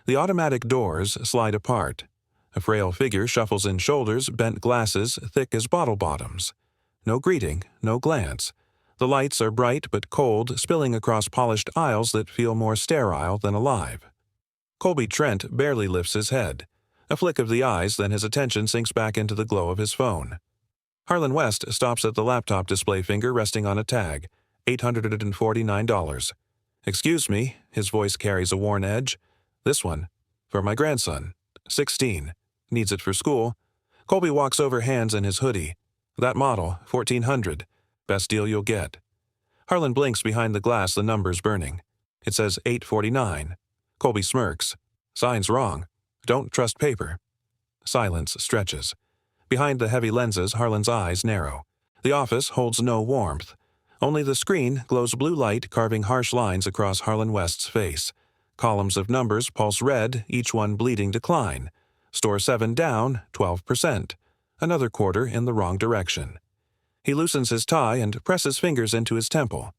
The automatic doors slide apart. A frail figure shuffles in shoulders, bent glasses thick as bottle bottoms. No greeting, no glance. The lights are bright but cold, spilling across polished aisles that feel more sterile than alive. Colby Trent barely lifts his head. A flick of the eyes, then his attention sinks back into the glow of his phone. Harlan West stops at the laptop display, finger resting on a tag. $849. "Excuse me," his voice carries a worn edge. "This one. For my grandson. 16. Needs it for school." Colby walks over, hands in his hoodie. "That model, 1400. Best deal you'll get." Harlan blinks behind the glass, the numbers burning. It says 849. Colby smirks. "Sign's wrong. Don't trust paper." Silence stretches. Behind the heavy lenses, Harlan's eyes narrow. The office holds no warmth. Only the screen glows blue light, carving harsh lines across Harlan West's face. Columns of numbers pulse red, each one bleeding decline. Store 7 down, 12%. Another quarter in the wrong direction. He loosens his tie and presses fingers into his temple.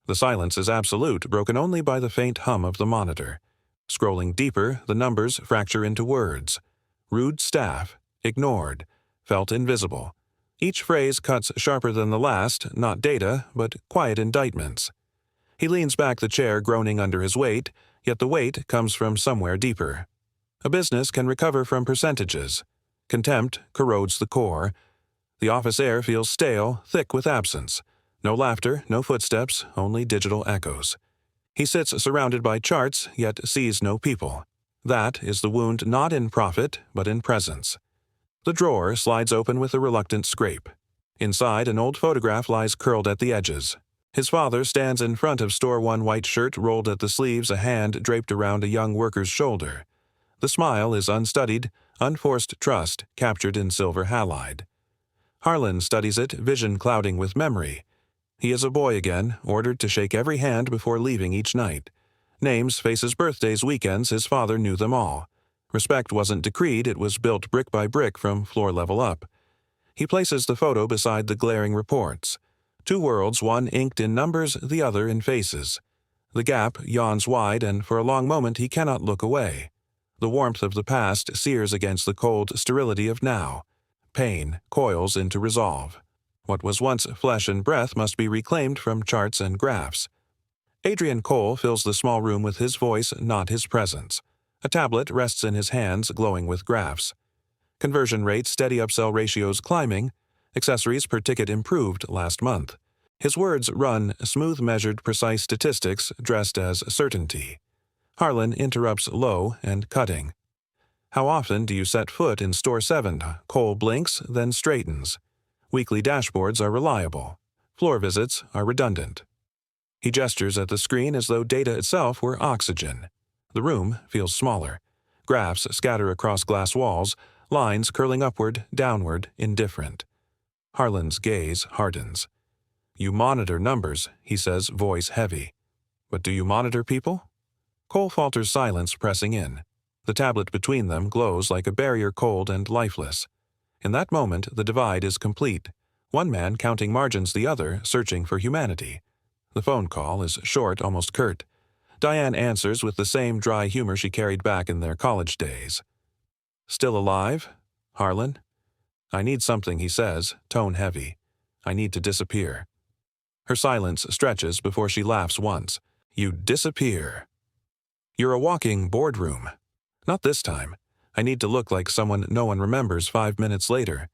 The silence is absolute, broken only by the faint hum of the monitor. Scrolling deeper, the numbers fracture into words. Rude staff, ignored, felt invisible. Each phrase cuts sharper than the last, not data, but quiet indictments. He leans back the chair, groaning under his weight, yet the weight comes from somewhere deeper. A business can recover from percentages. Contempt corrodes the core. The office air feels stale, thick with absence. No laughter, no footsteps, only digital echoes. He sits surrounded by charts, yet sees no people. That is the wound, not in profit, but in presence. The drawer slides open with a reluctant scrape. Inside, an old photograph lies curled at the edges. His father stands in front of store one, white shirt rolled at the sleeves, a hand draped around a young worker's shoulder. The smile is unstudied, unforced trust captured in silver halide. Harlan studies it, vision clouding with memory. He is a boy again, ordered to shake every hand before leaving each night. Names, faces, birthdays, weekends, his father knew them all. Respect wasn't decreed, it was built brick by brick from floor level up. He places the photo beside the glaring reports. Two worlds, one inked in numbers, the other in faces. The gap yawns wide, and for a long moment he cannot look away. The warmth of the past sears against the cold sterility of now. Pain coils into resolve. What was once flesh and breath must be reclaimed from charts and graphs. Adrian Cole fills the small room with his voice, not his presence. A tablet rests in his hands, glowing with graphs. Conversion rates, steady upsell ratios climbing. Accessories per ticket improved last month. His words run smooth, measured, precise statistics dressed as certainty. Harlan interrupts low and cutting. "How often do you set foot in store 7? Cole blinks, then straightens. Weekly dashboards are reliable. Floor visits are redundant." He gestures at the screen as though data itself were oxygen. The room feels smaller. Graphs scatter across glass walls, lines curling upward, downward, indifferent. Harlan's gaze hardens. "You monitor numbers," he says, voice heavy. "But do you monitor people?" Cole falters, silence pressing in. The tablet between them glows like a barrier, cold and lifeless. In that moment, the divide is complete. One man counting margins, the other searching for humanity. The phone call is short, almost curt. Diane answers with the same dry humor she carried back in their college days. "Still alive? Harlan?" "I need something," he says, tone heavy. "I need to disappear." Her silence stretches before she laughs once. "You disappear." "You're a walking boardroom." "Not this time. I need to look like someone no one remembers 5 minutes later."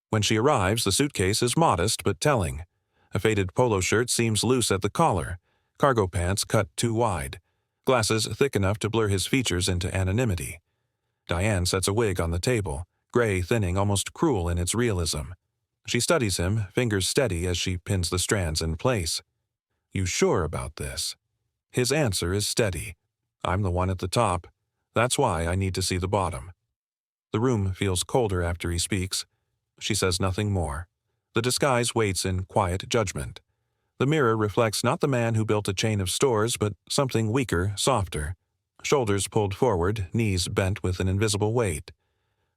When she arrives, the suitcase is modest but telling. A faded polo shirt seems loose at the collar. Cargo pants cut too wide. Glasses thick enough to blur his features into anonymity. Diane sets a wig on the table, gray, thinning, almost cruel in its realism. She studies him, fingers steady as she pins the strands in place. "You sure about this?" His answer is steady. "I'm the one at the top. That's why I need to see the bottom." The room feels colder after he speaks. She says nothing more. The disguise waits in quiet judgment. The mirror reflects not the man who built a chain of stores, but something weaker, softer. Shoulders pulled forward, knees bent with an invisible weight.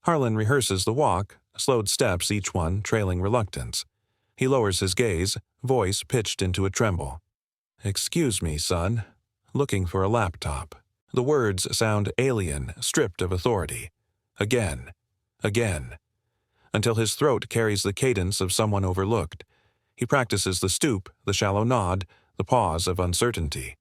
Harlan rehearses the walk, slowed steps, each one trailing reluctance. He lowers his gaze, voice pitched into a tremble. "Excuse me, son. Looking for a laptop." The words sound alien, stripped of authority. Again. Again. Until his throat carries the cadence of someone overlooked. He practices the stoop, the shallow nod, the pause of uncertainty.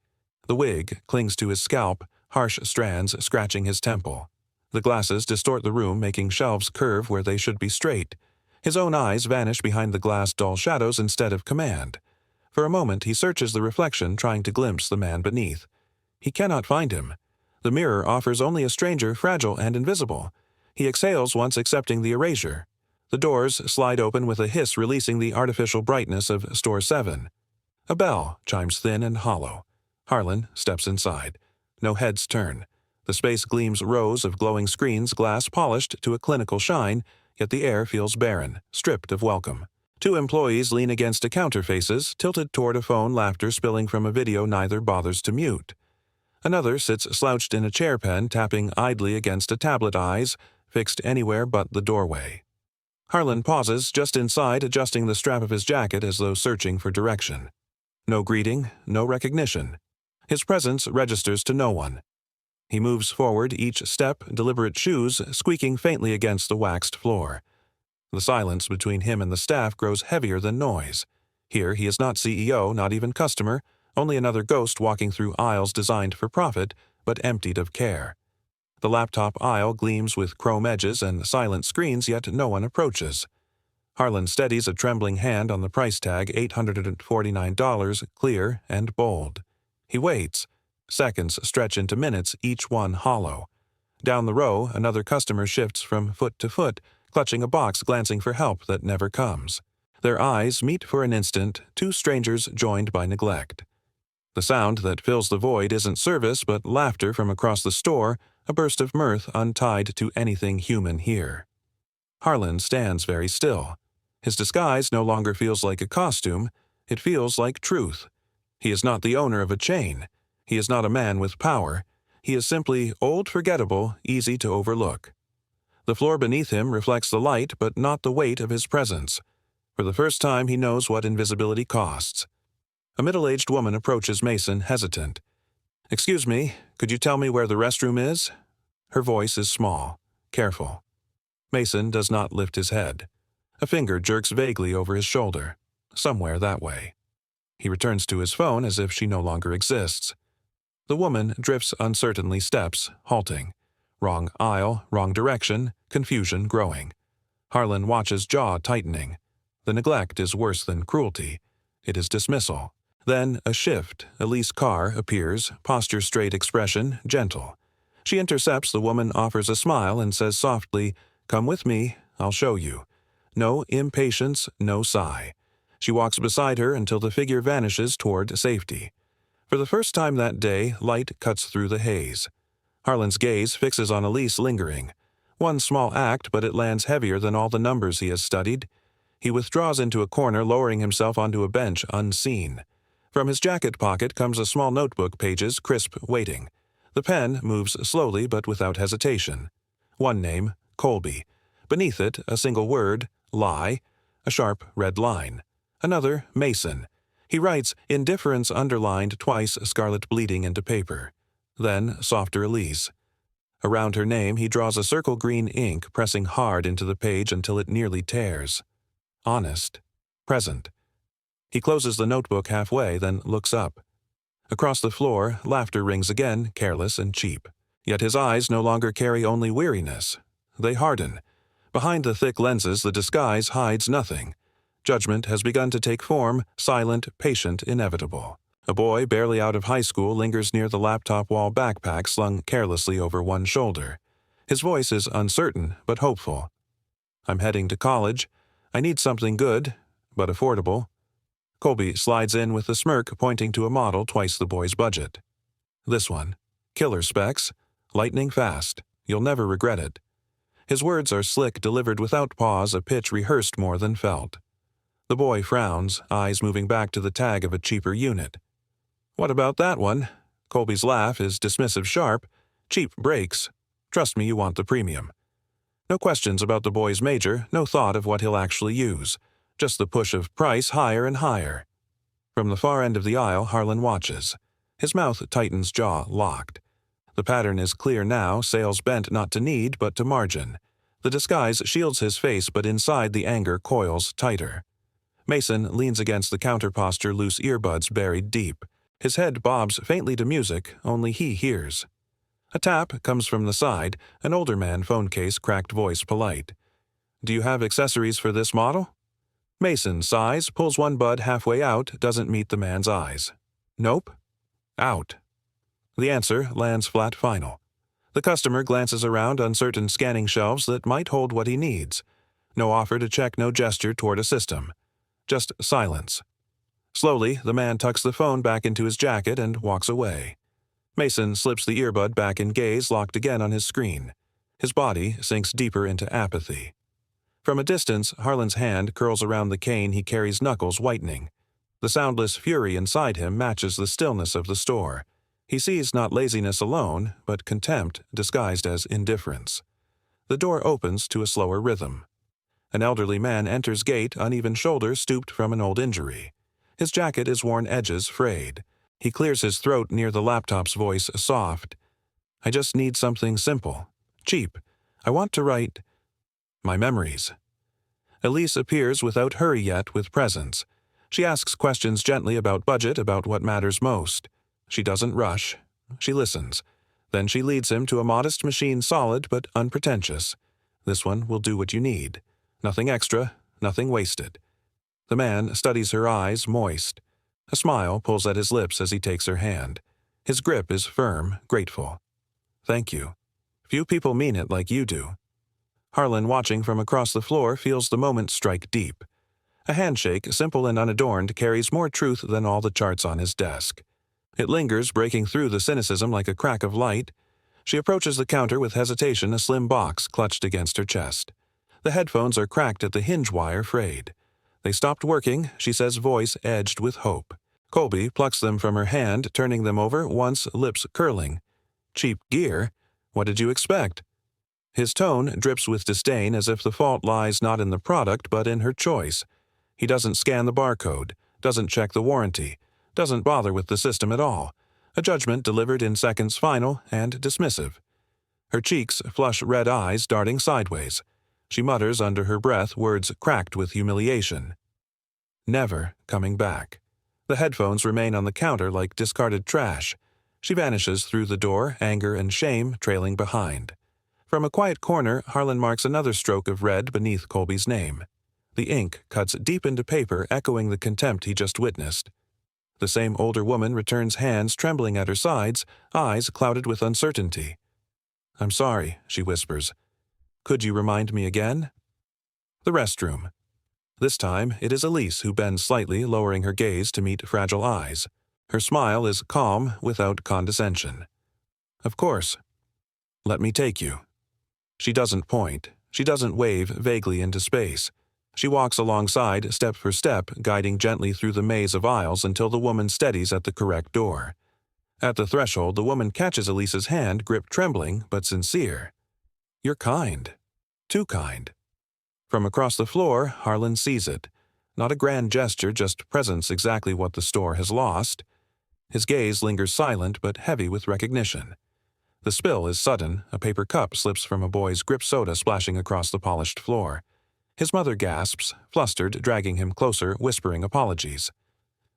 The wig clings to his scalp, harsh strands scratching his temple. The glasses distort the room, making shelves curve where they should be straight. His own eyes vanish behind the glass dull shadows instead of command. For a moment he searches the reflection, trying to glimpse the man beneath. He cannot find him. The mirror offers only a stranger, fragile and invisible. He exhales once accepting the erasure. The doors slide open with a hiss, releasing the artificial brightness of Store 7. A bell chimes thin and hollow. Harlan steps inside. No heads turn. The space gleams rows of glowing screens, glass polished to a clinical shine, yet the air feels barren, stripped of welcome. Two employees lean against a counter, faces tilted toward a phone, laughter spilling from a video neither bothers to mute. Another sits slouched in a chair pen, tapping idly against a tablet, eyes fixed anywhere but the doorway. Harlan pauses just inside, adjusting the strap of his jacket as though searching for direction. No greeting, no recognition. His presence registers to no one. He moves forward, each step, deliberate shoes squeaking faintly against the waxed floor. The silence between him and the staff grows heavier than noise. Here he is not CEO, not even customer, only another ghost walking through aisles designed for profit, but emptied of care. The laptop aisle gleams with chrome edges and silent screens, yet no one approaches. Harlan steadies a trembling hand on the price tag, $849, clear and bold. He waits. Seconds stretch into minutes, each one hollow. Down the row, another customer shifts from foot to foot, clutching a box, glancing for help that never comes. Their eyes meet for an instant, two strangers joined by neglect. The sound that fills the void isn't service, but laughter from across the store, a burst of mirth untied to anything human here. Harlan stands very still. His disguise no longer feels like a costume, it feels like truth. He is not the owner of a chain. He is not a man with power. He is simply old, forgettable, easy to overlook. The floor beneath him reflects the light, but not the weight of his presence. For the first time he knows what invisibility costs. A middle-aged woman approaches Mason, hesitant. "Excuse me, could you tell me where the restroom is?" Her voice is small, careful. Mason does not lift his head. A finger jerks vaguely over his shoulder. Somewhere that way. He returns to his phone as if she no longer exists. The woman drifts uncertainly, steps, halting. Wrong aisle, wrong direction, confusion growing. Harlan watches, jaw tightening. The neglect is worse than cruelty. It is dismissal. Then a shift. Elise Carr appears, posture straight, expression gentle. She intercepts the woman, offers a smile, and says softly, "Come with me, I'll show you." No impatience, no sigh. She walks beside her until the figure vanishes toward safety. For the first time that day, light cuts through the haze. Harlan's gaze fixes on Elise, lingering. One small act, but it lands heavier than all the numbers he has studied. He withdraws into a corner, lowering himself onto a bench, unseen. From his jacket pocket comes a small notebook, pages crisp, waiting. The pen moves slowly but without hesitation. One name, Colby. Beneath it, a single word, lie, a sharp red line. Another, Mason. He writes, indifference underlined twice, scarlet bleeding into paper. Then, softer Elise. Around her name he draws a circle, green ink, pressing hard into the page until it nearly tears. Honest. Present. He closes the notebook halfway, then looks up. Across the floor, laughter rings again, careless and cheap. Yet his eyes no longer carry only weariness. They harden. Behind the thick lenses, the disguise hides nothing. Judgment has begun to take form, silent, patient, inevitable. A boy barely out of high school lingers near the laptop wall backpack slung carelessly over one shoulder. His voice is uncertain, but hopeful. "I'm heading to college. I need something good, but affordable." Colby slides in with a smirk, pointing to a model twice the boy's budget. "This one. Killer specs. Lightning fast. You'll never regret it." His words are slick, delivered without pause, a pitch rehearsed more than felt. The boy frowns, eyes moving back to the tag of a cheaper unit. "What about that one?" Colby's laugh is dismissive, sharp. "Cheap breaks. Trust me, you want the premium." No questions about the boy's major, no thought of what he'll actually use. Just the push of price higher and higher. From the far end of the aisle, Harlan watches. His mouth tightens, jaw locked. The pattern is clear now, sails bent not to need but to margin. The disguise shields his face, but inside the anger coils tighter. Mason leans against the counter posture, loose earbuds buried deep. His head bobs faintly to music only he hears. A tap comes from the side, an older man, phone case, cracked voice polite. "Do you have accessories for this model?" Mason sighs, pulls one bud halfway out, doesn't meet the man's eyes. "Nope." "Out." The answer lands flat final. The customer glances around, uncertain, scanning shelves that might hold what he needs. No offer to check, no gesture toward a system. Just silence. Slowly, the man tucks the phone back into his jacket and walks away. Mason slips the earbud back in, gaze locked again on his screen. His body sinks deeper into apathy. From a distance, Harlan's hand curls around the cane he carries, knuckles whitening. The soundless fury inside him matches the stillness of the store. He sees not laziness alone, but contempt disguised as indifference. The door opens to a slower rhythm. An elderly man enters, gait, uneven shoulders stooped from an old injury. His jacket is worn, edges frayed. He clears his throat near the laptop's, voice soft. "I just need something simple. Cheap. I want to write my memories." Elise appears without hurry yet with presence. She asks questions gently about budget, about what matters most. She doesn't rush. She listens. Then she leads him to a modest machine, solid but unpretentious. "This one will do what you need. Nothing extra, nothing wasted." The man studies her eyes, moist. A smile pulls at his lips as he takes her hand. His grip is firm, grateful. "Thank you. Few people mean it like you do." Harlan, watching from across the floor, feels the moment strike deep. A handshake, simple and unadorned, carries more truth than all the charts on his desk. It lingers, breaking through the cynicism like a crack of light. She approaches the counter with hesitation, a slim box clutched against her chest. The headphones are cracked at the hinge wire, frayed. They stopped working, she says, voice edged with hope. Colby plucks them from her hand, turning them over, once lips curling. "Cheap gear? What did you expect?" His tone drips with disdain, as if the fault lies not in the product but in her choice. He doesn't scan the barcode, doesn't check the warranty, doesn't bother with the system at all. A judgment delivered in seconds, final and dismissive. Her cheeks flush, red eyes darting sideways. She mutters under her breath, words cracked with humiliation. Never coming back. The headphones remain on the counter like discarded trash. She vanishes through the door, anger and shame trailing behind. From a quiet corner, Harlan marks another stroke of red beneath Colby's name. The ink cuts deep into paper, echoing the contempt he just witnessed. The same older woman returns, hands trembling at her sides, eyes clouded with uncertainty. "I'm sorry," she whispers. "Could you remind me again?" The restroom. This time, it is Elise who bends slightly, lowering her gaze to meet fragile eyes. Her smile is calm, without condescension. "Of course. Let me take you." She doesn't point. She doesn't wave vaguely into space. She walks alongside, step for step, guiding gently through the maze of aisles until the woman steadies at the correct door. At the threshold, the woman catches Elise's hand, grip trembling but sincere. "You're kind. Too kind." From across the floor, Harlan sees it. Not a grand gesture, just presence, exactly what the store has lost. His gaze lingers silent but heavy with recognition. The spill is sudden. A paper cup slips from a boy's grip, soda splashing across the polished floor. His mother gasps, flustered, dragging him closer, whispering apologies.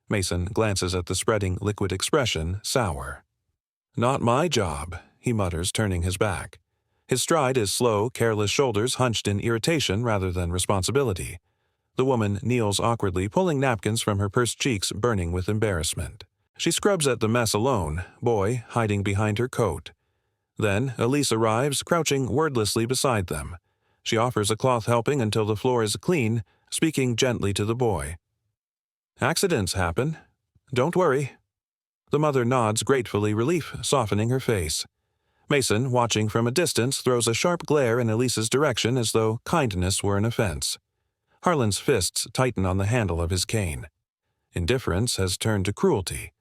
Mason glances at the spreading liquid expression, sour. "Not my job," he mutters, turning his back. His stride is slow, careless, shoulders hunched in irritation rather than responsibility. The woman kneels awkwardly, pulling napkins from her pursed cheeks, burning with embarrassment. She scrubs at the mess alone, boy hiding behind her coat. Then Elise arrives, crouching wordlessly beside them. She offers a cloth helping until the floor is clean, speaking gently to the boy. "Accidents happen. Don't worry." The mother nods gratefully, relief softening her face. Mason, watching from a distance, throws a sharp glare in Elise's direction as though kindness were an offense. Harlan's fists tighten on the handle of his cane. Indifference has turned to cruelty.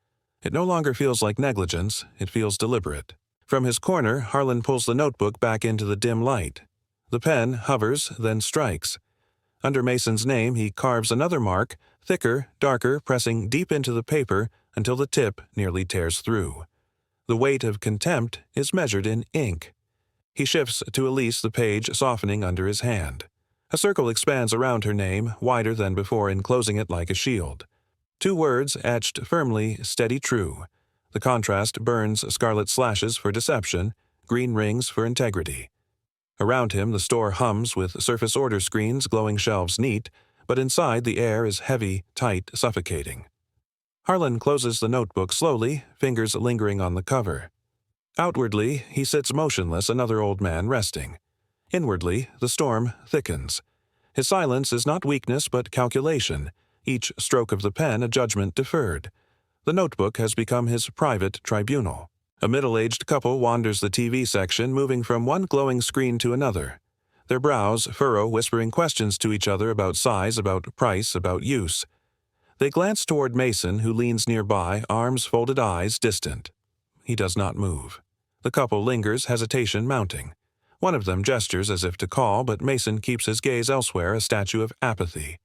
It no longer feels like negligence, it feels deliberate. From his corner, Harlan pulls the notebook back into the dim light. The pen hovers, then strikes. Under Mason's name, he carves another mark, thicker, darker, pressing deep into the paper until the tip nearly tears through. The weight of contempt is measured in ink. He shifts to Elise, the page softening under his hand. A circle expands around her name, wider than before, enclosing it like a shield. 2 words etched firmly, steady true. The contrast burns scarlet slashes for deception, green rings for integrity. Around him the store hums with surface order screens, glowing shelves neat, but inside the air is heavy, tight, suffocating. Harlan closes the notebook slowly, fingers lingering on the cover. Outwardly, he sits motionless, another old man resting. Inwardly, the storm thickens. His silence is not weakness but calculation, each stroke of the pen a judgment deferred. The notebook has become his private tribunal. A middle-aged couple wanders the TV section, moving from one glowing screen to another. Their brows furrow, whispering questions to each other about size, about price, about use. They glance toward Mason, who leans nearby, arms folded, eyes distant. He does not move. The couple lingers, hesitation mounting. One of them gestures as if to call, but Mason keeps his gaze elsewhere, a statue of apathy.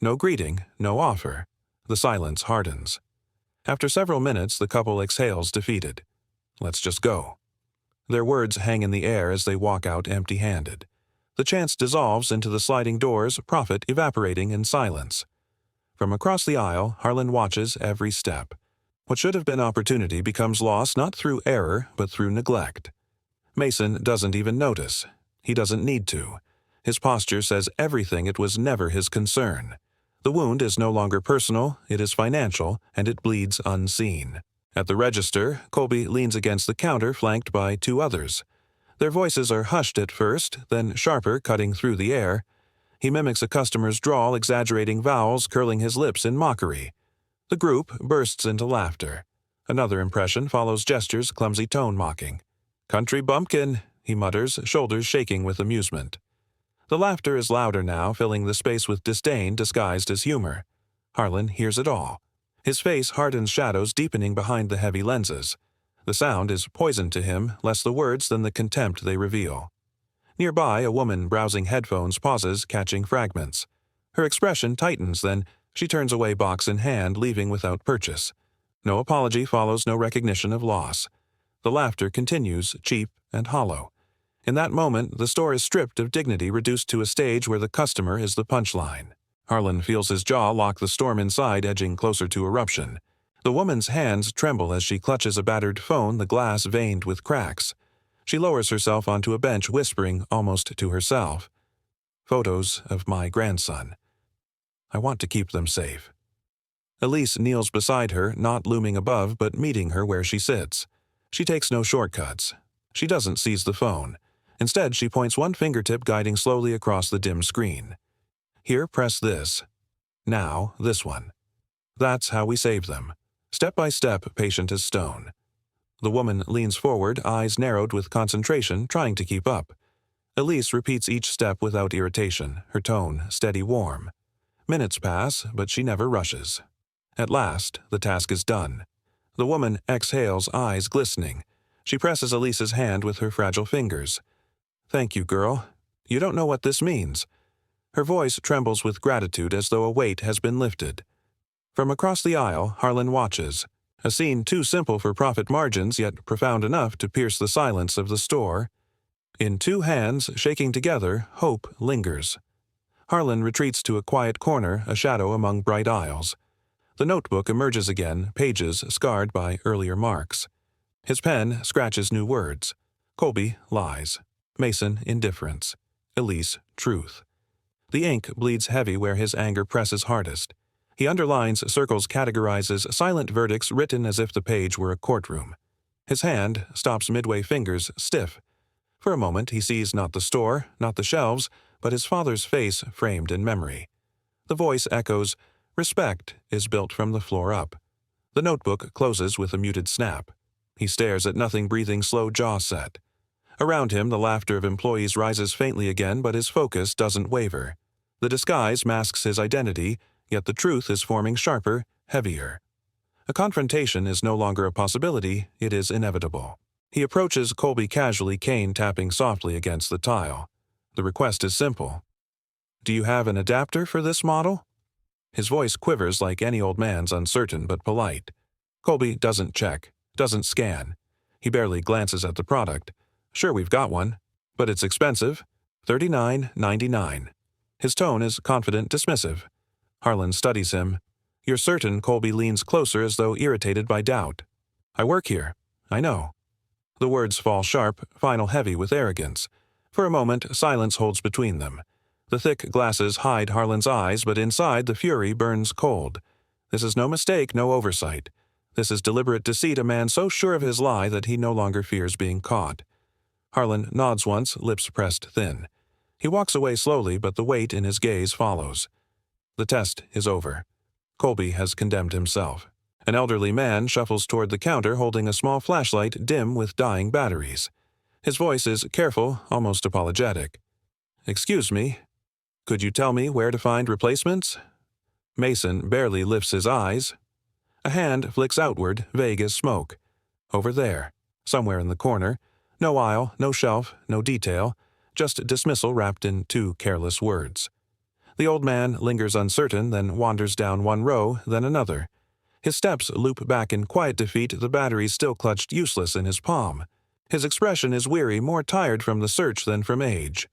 No greeting, no offer. The silence hardens. After several minutes, the couple exhales defeated. Let's just go. Their words hang in the air as they walk out empty-handed. The chance dissolves into the sliding doors, profit evaporating in silence. From across the aisle, Harlan watches every step. What should have been opportunity becomes lost not through error, but through neglect. Mason doesn't even notice. He doesn't need to. His posture says everything. It was never his concern. The wound is no longer personal, it is financial, and it bleeds unseen. At the register, Colby leans against the counter, flanked by 2 others. Their voices are hushed at first, then sharper, cutting through the air. He mimics a customer's drawl, exaggerating vowels, curling his lips in mockery. The group bursts into laughter. Another impression follows gestures, clumsy tone mocking. "Country bumpkin," he mutters, shoulders shaking with amusement. The laughter is louder now, filling the space with disdain disguised as humor. Harlan hears it all. His face hardens, shadows deepening behind the heavy lenses. The sound is poison to him, less the words than the contempt they reveal. Nearby, a woman browsing headphones pauses, catching fragments. Her expression tightens, then she turns away, box in hand, leaving without purchase. No apology follows, no recognition of loss. The laughter continues, cheap and hollow. In that moment, the store is stripped of dignity, reduced to a stage where the customer is the punchline. Harlan feels his jaw lock, the storm inside edging closer to eruption. The woman's hands tremble as she clutches a battered phone, the glass veined with cracks. She lowers herself onto a bench, whispering almost to herself. "Photos of my grandson. I want to keep them safe." Elise kneels beside her, not looming above, but meeting her where she sits. She takes no shortcuts. She doesn't seize the phone. Instead, she points one fingertip, guiding slowly across the dim screen. "Here, press this. Now, this one. That's how we save them. Step by step, patient as stone." The woman leans forward, eyes narrowed with concentration, trying to keep up. Elise repeats each step without irritation, her tone steady, warm. Minutes pass, but she never rushes. At last, the task is done. The woman exhales, eyes glistening. She presses Elise's hand with her fragile fingers. "Thank you, girl. You don't know what this means." Her voice trembles with gratitude, as though a weight has been lifted. From across the aisle, Harlan watches. A scene too simple for profit margins, yet profound enough to pierce the silence of the store. In 2 hands, shaking together, hope lingers. Harlan retreats to a quiet corner, a shadow among bright aisles. The notebook emerges again, pages scarred by earlier marks. His pen scratches new words. Colby, lies. Mason, indifference. Elise, truth. The ink bleeds heavy where his anger presses hardest. He underlines, circles, categorizes, silent verdicts written as if the page were a courtroom. His hand stops midway, fingers stiff. For a moment he sees not the store, not the shelves, but his father's face framed in memory. The voice echoes, "Respect is built from the floor up." The notebook closes with a muted snap. He stares at nothing, breathing slow, jaw set. Around him, the laughter of employees rises faintly again, but his focus doesn't waver. The disguise masks his identity, yet the truth is forming sharper, heavier. A confrontation is no longer a possibility, it is inevitable. He approaches Colby casually, cane tapping softly against the tile. The request is simple. "Do you have an adapter for this model?" His voice quivers like any old man's, uncertain but polite. Colby doesn't check, doesn't scan. He barely glances at the product. Sure, we've got one, but it's expensive. $39.99. His tone is confident, dismissive. Harlan studies him. You're certain? Colby leans closer as though irritated by doubt. I work here. I know. The words fall sharp, final heavy with arrogance. For a moment, silence holds between them. The thick glasses hide Harlan's eyes, but inside the fury burns cold. This is no mistake, no oversight. This is deliberate deceit, a man so sure of his lie that he no longer fears being caught. Harlan nods once, lips pressed thin. He walks away slowly, but the weight in his gaze follows. The test is over. Colby has condemned himself. An elderly man shuffles toward the counter holding a small flashlight dim with dying batteries. His voice is careful, almost apologetic. Excuse me. Could you tell me where to find replacements? Mason barely lifts his eyes. A hand flicks outward, vague as smoke. Over there, somewhere in the corner. No aisle, no shelf, no detail, just dismissal wrapped in two careless words. The old man lingers uncertain, then wanders down one row, then another. His steps loop back in quiet defeat, the batteries still clutched useless in his palm. His expression is weary, more tired from the search than from age.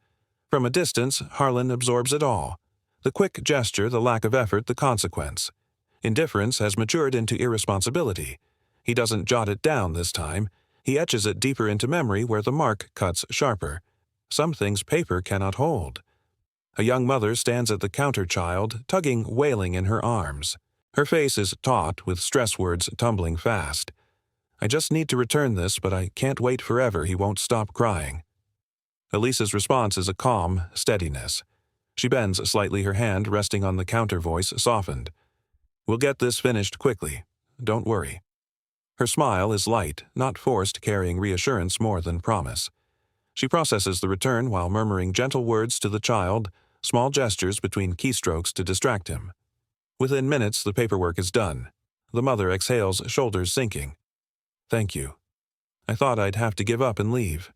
From a distance, Harlan absorbs it all. The quick gesture, the lack of effort, the consequence. Indifference has matured into irresponsibility. He doesn't jot it down this time. He etches it deeper into memory where the mark cuts sharper. Some things paper cannot hold. A young mother stands at the counter, child, tugging, wailing in her arms. Her face is taut, with stress words tumbling fast. I just need to return this, but I can't wait forever. He won't stop crying. Elisa's response is a calm steadiness. She bends slightly, her hand resting on the counter, voice softened. We'll get this finished quickly. Don't worry. Her smile is light, not forced, carrying reassurance more than promise. She processes the return while murmuring gentle words to the child, small gestures between keystrokes to distract him. Within minutes, the paperwork is done. The mother exhales, shoulders sinking. Thank you. I thought I'd have to give up and leave.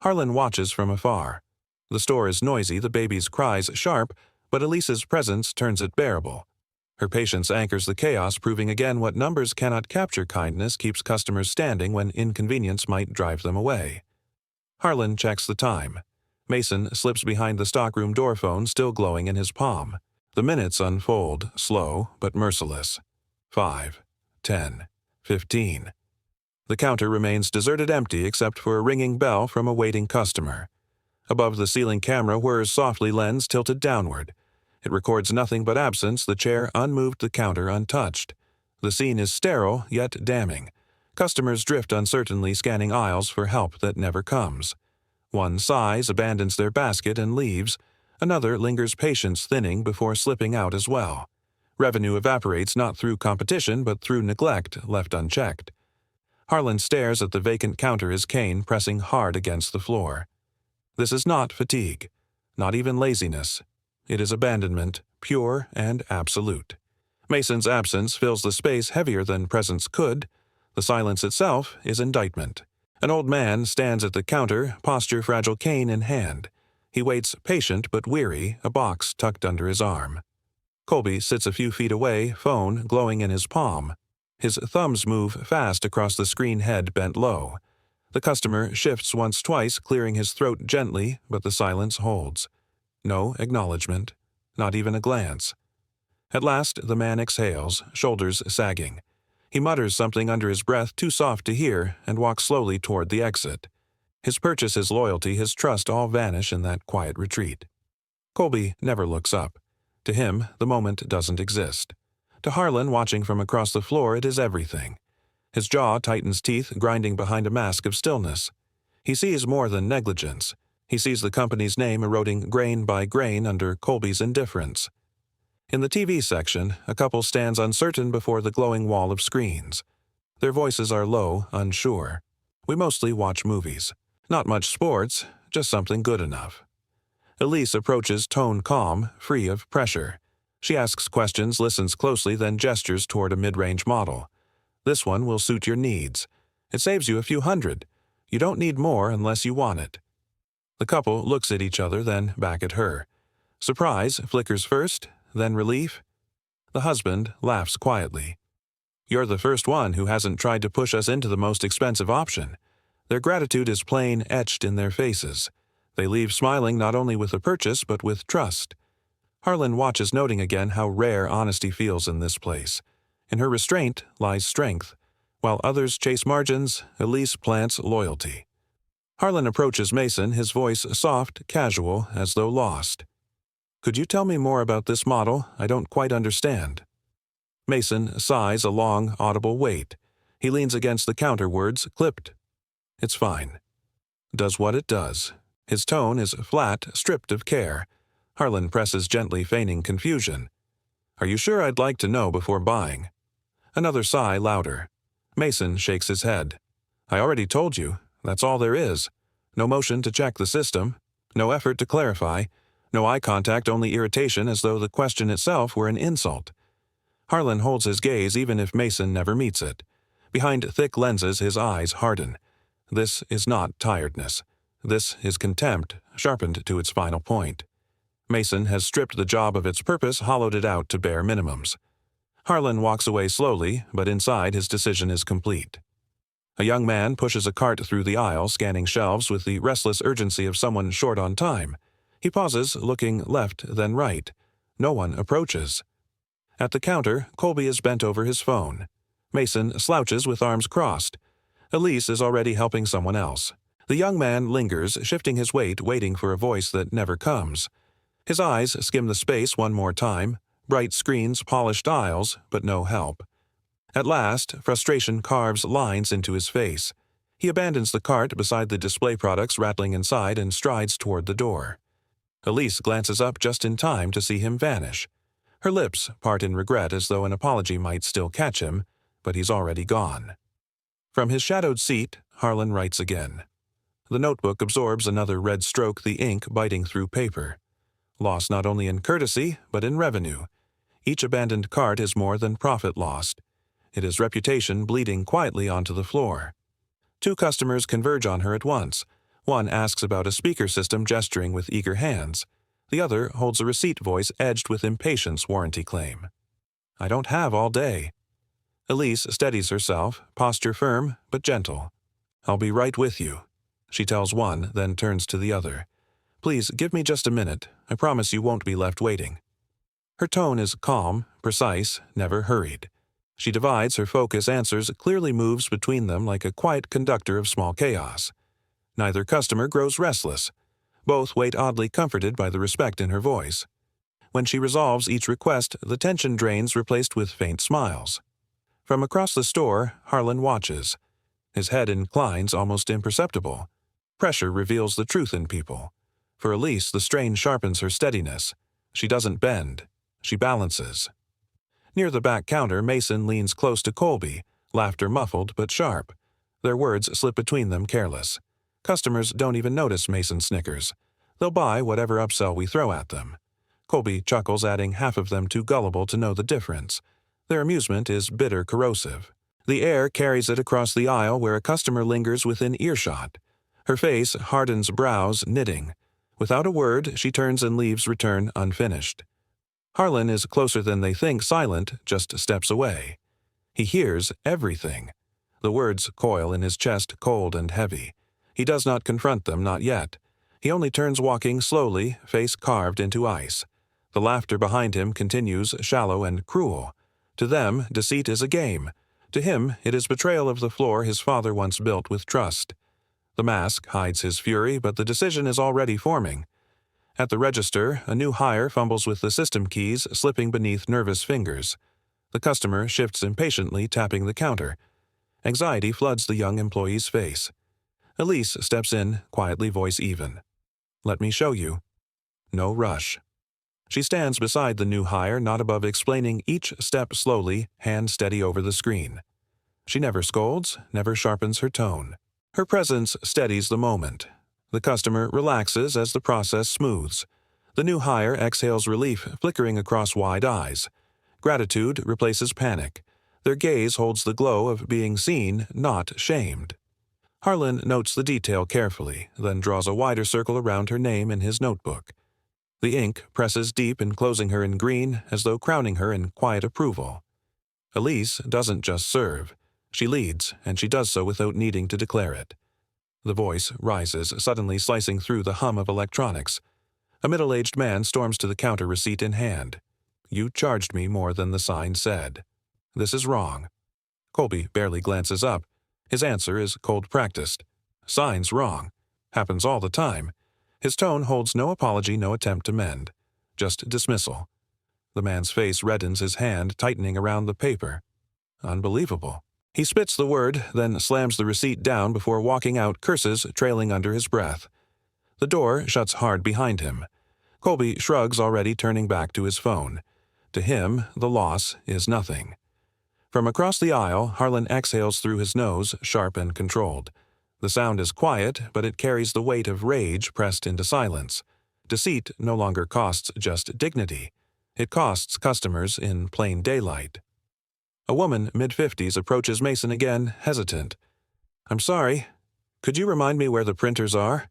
Harlan watches from afar. The store is noisy, the baby's cries sharp, but Elisa's presence turns it bearable. Her patience anchors the chaos, proving again what numbers cannot capture. Kindness keeps customers standing when inconvenience might drive them away. Harlan checks the time. Mason slips behind the stockroom door phone, still glowing in his palm. The minutes unfold, slow but merciless. 5, 10, 15. The counter remains deserted, empty except for a ringing bell from a waiting customer. Above the ceiling, camera whirs softly, lens tilted downward. It records nothing but absence, the chair unmoved, the counter untouched. The scene is sterile, yet damning. Customers drift uncertainly, scanning aisles for help that never comes. One sighs, abandons their basket, and leaves. Another lingers, patience thinning before slipping out as well. Revenue evaporates not through competition but through neglect left unchecked. Harlan stares at the vacant counter, his cane pressing hard against the floor. This is not fatigue, not even laziness. It is abandonment, pure and absolute. Mason's absence fills the space heavier than presence could. The silence itself is indictment. An old man stands at the counter, posture fragile, cane in hand. He waits, patient but weary, a box tucked under his arm. Colby sits a few feet away, phone glowing in his palm. His thumbs move fast across the screen, head bent low. The customer shifts once, twice, clearing his throat gently, but the silence holds. No acknowledgement, not even a glance. At last, the man exhales, shoulders sagging. He mutters something under his breath, too soft to hear, and walks slowly toward the exit. His purchase, his loyalty, his trust all vanish in that quiet retreat. Colby never looks up. To him, the moment doesn't exist. To Harlan, watching from across the floor, it is everything. His jaw tightens, teeth grinding behind a mask of stillness. He sees more than negligence. He sees the company's name eroding grain by grain under Colby's indifference. In the TV section, a couple stands uncertain before the glowing wall of screens. Their voices are low, unsure. We mostly watch movies. Not much sports, just something good enough. Elise approaches, tone calm, free of pressure. She asks questions, listens closely, then gestures toward a mid-range model. This one will suit your needs. It saves you a few hundred. You don't need more unless you want it. The couple looks at each other, then back at her. Surprise flickers first, then relief. The husband laughs quietly. You're the first one who hasn't tried to push us into the most expensive option. Their gratitude is plain etched in their faces. They leave smiling not only with the purchase but with trust. Harlan watches, noting again how rare honesty feels in this place. In her restraint lies strength. While others chase margins, Elise plants loyalty. Harlan approaches Mason, his voice soft, casual, as though lost. "Could you tell me more about this model? I don't quite understand." Mason sighs a long, audible wait. He leans against the counter, words clipped. "It's fine." Does what it does. His tone is flat, stripped of care. Harlan presses gently, feigning confusion. "Are you sure I'd like to know before buying?" Another sigh, louder. Mason shakes his head. "I already told you. That's all there is. No motion to check the system. No effort to clarify. No eye contact, only irritation, as though the question itself were an insult." Harlan holds his gaze even if Mason never meets it. Behind thick lenses his eyes harden. This is not tiredness. This is contempt, sharpened to its final point. Mason has stripped the job of its purpose, hollowed it out to bare minimums. Harlan walks away slowly, but inside his decision is complete. A young man pushes a cart through the aisle, scanning shelves with the restless urgency of someone short on time. He pauses, looking left, then right. No one approaches. At the counter, Colby is bent over his phone. Mason slouches with arms crossed. Elise is already helping someone else. The young man lingers, shifting his weight, waiting for a voice that never comes. His eyes skim the space one more time. Bright screens, polished aisles, but no help. At last, frustration carves lines into his face. He abandons the cart beside the display products rattling inside and strides toward the door. Elise glances up just in time to see him vanish. Her lips part in regret, as though an apology might still catch him, but he's already gone. From his shadowed seat, Harlan writes again. The notebook absorbs another red stroke, the ink biting through paper. Loss not only in courtesy, but in revenue. Each abandoned cart is more than profit lost. It is reputation bleeding quietly onto the floor. 2 customers converge on her at once. One asks about a speaker system, gesturing with eager hands. The other holds a receipt, voice edged with impatience, warranty claim. "I don't have all day." Elise steadies herself, posture firm but gentle. "I'll be right with you," she tells one, then turns to the other. "Please give me just a minute. I promise you won't be left waiting." Her tone is calm, precise, never hurried. She divides her focus, answers, clearly moves between them like a quiet conductor of small chaos. Neither customer grows restless. Both wait, oddly comforted by the respect in her voice. When she resolves each request, the tension drains, replaced with faint smiles. From across the store, Harlan watches. His head inclines, almost imperceptible. Pressure reveals the truth in people. For Elise, the strain sharpens her steadiness. She doesn't bend. She balances. Near the back counter, Mason leans close to Colby, laughter muffled but sharp. Their words slip between them, careless. Customers don't even notice Mason snickers. They'll buy whatever upsell we throw at them. Colby chuckles, adding half of them too gullible to know the difference. Their amusement is bitter, corrosive. The air carries it across the aisle where a customer lingers within earshot. Her face hardens, brows knitting. Without a word, she turns and leaves, return unfinished. Harlan is closer than they think, silent, just steps away. He hears everything. The words coil in his chest, cold and heavy. He does not confront them, not yet. He only turns, walking slowly, face carved into ice. The laughter behind him continues, shallow and cruel. To them, deceit is a game. To him, it is betrayal of the floor his father once built with trust. The mask hides his fury, but the decision is already forming. At the register, a new hire fumbles with the system keys, slipping beneath nervous fingers. The customer shifts impatiently, tapping the counter. Anxiety floods the young employee's face. Elise steps in, quietly, voice even. "Let me show you." No rush. She stands beside the new hire, not above explaining each step slowly, hand steady over the screen. She never scolds, never sharpens her tone. Her presence steadies the moment. The customer relaxes as the process smooths. The new hire exhales relief, flickering across wide eyes. Gratitude replaces panic. Their gaze holds the glow of being seen, not shamed. Harlan notes the detail carefully, then draws a wider circle around her name in his notebook. The ink presses deep, enclosing her in green, as though crowning her in quiet approval. Elise doesn't just serve. She leads, and she does so without needing to declare it. The voice rises, suddenly slicing through the hum of electronics. A middle-aged man storms to the counter, receipt in hand. You charged me more than the sign said. This is wrong. Colby barely glances up. His answer is cold-practiced. Sign's wrong. Happens all the time. His tone holds no apology, no attempt to mend. Just dismissal. The man's face reddens, his hand tightening around the paper. Unbelievable. He spits the word, then slams the receipt down before walking out, curses trailing under his breath. The door shuts hard behind him. Colby shrugs, already turning back to his phone. To him, the loss is nothing. From across the aisle, Harlan exhales through his nose, sharp and controlled. The sound is quiet, but it carries the weight of rage pressed into silence. Deceit no longer costs just dignity. It costs customers in plain daylight. A woman, mid-50s, approaches Mason again, hesitant. I'm sorry. Could you remind me where the printers are?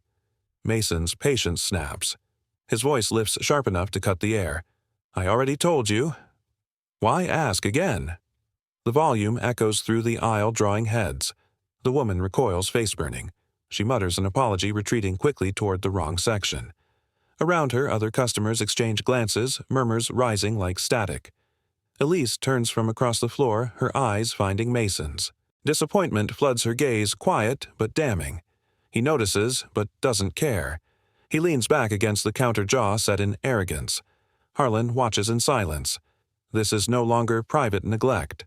Mason's patience snaps. His voice lifts sharp enough to cut the air. I already told you. Why ask again? The volume echoes through the aisle, drawing heads. The woman recoils, face burning. She mutters an apology, retreating quickly toward the wrong section. Around her, other customers exchange glances, murmurs rising like static. Elise turns from across the floor, her eyes finding Mason's. Disappointment floods her gaze, quiet but damning. He notices, but doesn't care. He leans back against the counter, jaw set in arrogance. Harlan watches in silence. This is no longer private neglect.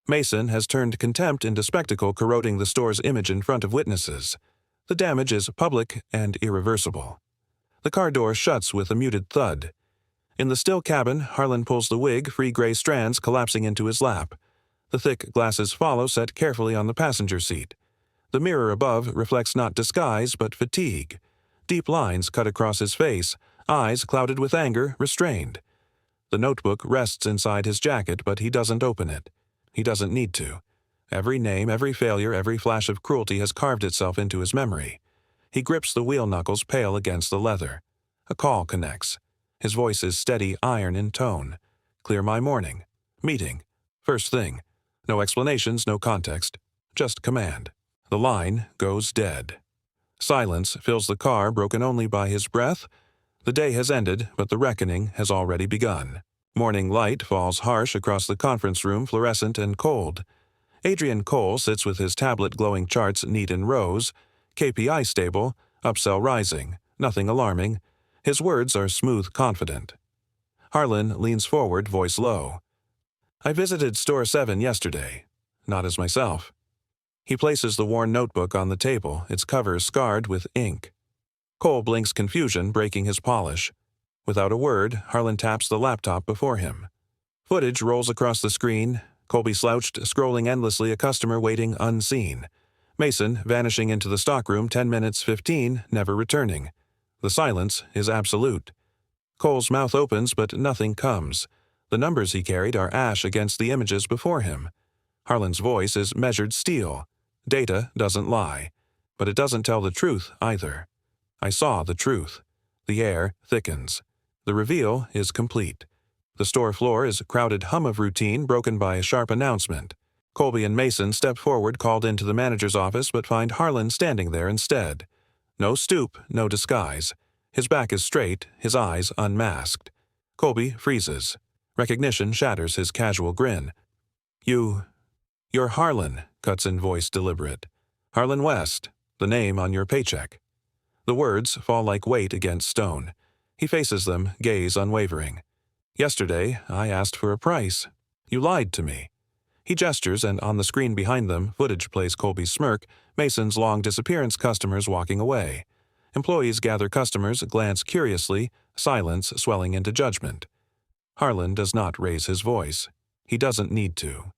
Mason has turned contempt into spectacle, corroding the store's image in front of witnesses. The damage is public and irreversible. The car door shuts with a muted thud. In the still cabin, Harlan pulls the wig, free gray strands collapsing into his lap. The thick glasses follow, set carefully on the passenger seat. The mirror above reflects not disguise, but fatigue. Deep lines cut across his face, eyes clouded with anger, restrained. The notebook rests inside his jacket, but he doesn't open it. He doesn't need to. Every name, every failure, every flash of cruelty has carved itself into his memory. He grips the wheel knuckles, pale against the leather. A call connects. His voice is steady, iron in tone. Clear my morning. Meeting. First thing. No explanations, no context. Just command. The line goes dead. Silence fills the car, broken only by his breath. The day has ended, but the reckoning has already begun. Morning light falls harsh across the conference room, fluorescent and cold. Adrian Cole sits with his tablet, glowing charts neat in rows. KPI stable, upsell rising, nothing alarming. His words are smooth, confident. Harlan leans forward, voice low. I visited Store 7 yesterday. Not as myself. He places the worn notebook on the table, its cover scarred with ink. Cole blinks confusion, breaking his polish. Without a word, Harlan taps the laptop before him. Footage rolls across the screen. Colby slouched, scrolling endlessly, a customer waiting unseen. Mason vanishing into the stockroom, 10 minutes 15, never returning. The silence is absolute. Cole's mouth opens, but nothing comes. The numbers he carried are ash against the images before him. Harlan's voice is measured steel. Data doesn't lie. But it doesn't tell the truth either. I saw the truth. The air thickens. The reveal is complete. The store floor is a crowded hum of routine, broken by a sharp announcement. Colby and Mason step forward, called into the manager's office, but find Harlan standing there instead. No stoop, no disguise. His back is straight, his eyes unmasked. Colby freezes. Recognition shatters his casual grin. You're Harlan, cuts in, voice deliberate. Harlan West, the name on your paycheck. The words fall like weight against stone. He faces them, gaze unwavering. Yesterday, I asked for a price. You lied to me. He gestures, and on the screen behind them, footage plays Colby's smirk, Mason's long disappearance, customers walking away. Employees gather, customers glance curiously, silence swelling into judgment. Harlan does not raise his voice. He doesn't need to.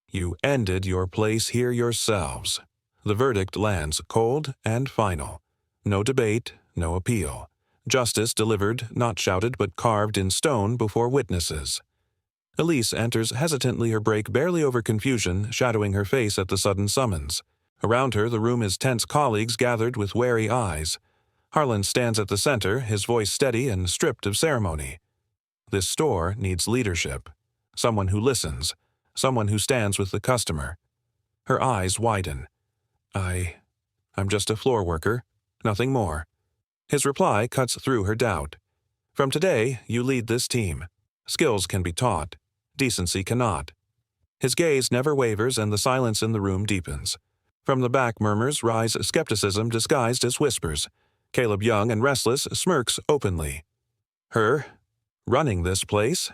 You ended your place here yourselves. The verdict lands cold and final. No debate, no appeal. Justice delivered, not shouted but carved in stone before witnesses. Elise enters hesitantly, her break barely over confusion, shadowing her face at the sudden summons. Around her, the room is tense, colleagues gathered with wary eyes. Harlan stands at the center, his voice steady and stripped of ceremony. This store needs leadership. Someone who listens. someone who stands with the customer. Her eyes widen. I'm just a floor worker, nothing more. His reply cuts through her doubt. From today, you lead this team. Skills can be taught. Decency cannot. His gaze never wavers and the silence in the room deepens. From the back murmurs rise skepticism disguised as whispers. Caleb, young and restless, smirks openly. Her? Running this place?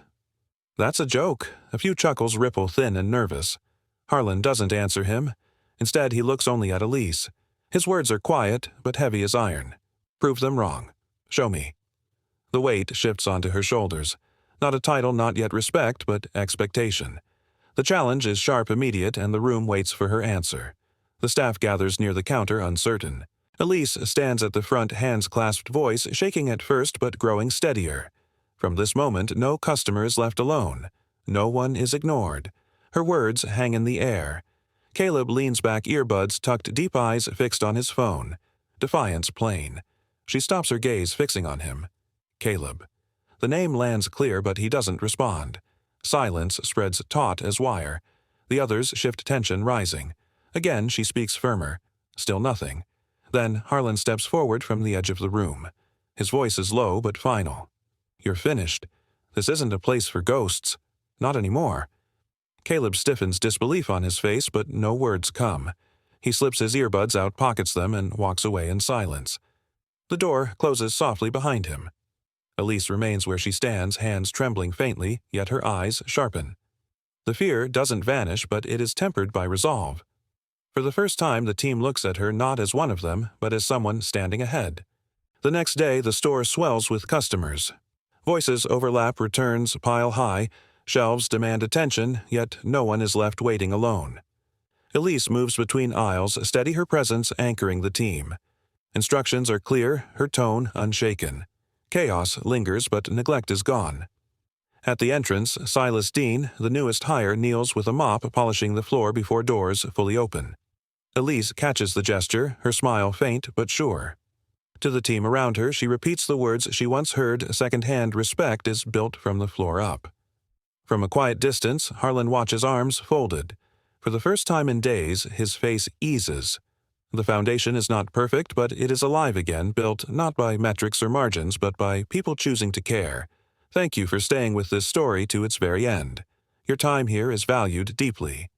That's a joke. A few chuckles ripple thin and nervous. Harlan doesn't answer him. Instead, he looks only at Elise. His words are quiet, but heavy as iron. Prove them wrong. Show me. The weight shifts onto her shoulders. Not a title, not yet respect, but expectation. The challenge is sharp, immediate, and the room waits for her answer. The staff gathers near the counter, uncertain. Elise stands at the front, hands clasped, voice shaking at first but growing steadier. From this moment, no customer is left alone. No one is ignored. Her words hang in the air. Caleb leans back, earbuds tucked, deep eyes fixed on his phone. Defiance plain. She stops her gaze, fixing on him. Caleb. The name lands clear, but he doesn't respond. Silence spreads taut as wire. The others shift, tension rising. Again, she speaks firmer. Still nothing. Then Harlan steps forward from the edge of the room. His voice is low but final. You're finished. This isn't a place for ghosts. Not anymore. Caleb stiffens, disbelief on his face, but no words come. He slips his earbuds out, pockets them, and walks away in silence. The door closes softly behind him. Elise remains where she stands, hands trembling faintly, yet her eyes sharpen. The fear doesn't vanish, but it is tempered by resolve. For the first time, the team looks at her not as one of them, but as someone standing ahead. The next day, the store swells with customers. Voices overlap, returns pile high, shelves demand attention, yet no one is left waiting alone. Elise moves between aisles, steady her presence anchoring the team. Instructions are clear, her tone unshaken. Chaos lingers, but neglect is gone. At the entrance, Silas Dean, the newest hire, kneels with a mop polishing the floor before doors fully open. Elise catches the gesture, her smile faint but sure. To the team around her, she repeats the words she once heard secondhand: respect is built from the floor up. From a quiet distance, Harlan watches, arms folded. For the first time in days, his face eases. The foundation is not perfect, but it is alive again, built not by metrics or margins, but by people choosing to care. Thank you for staying with this story to its very end. Your time here is valued deeply.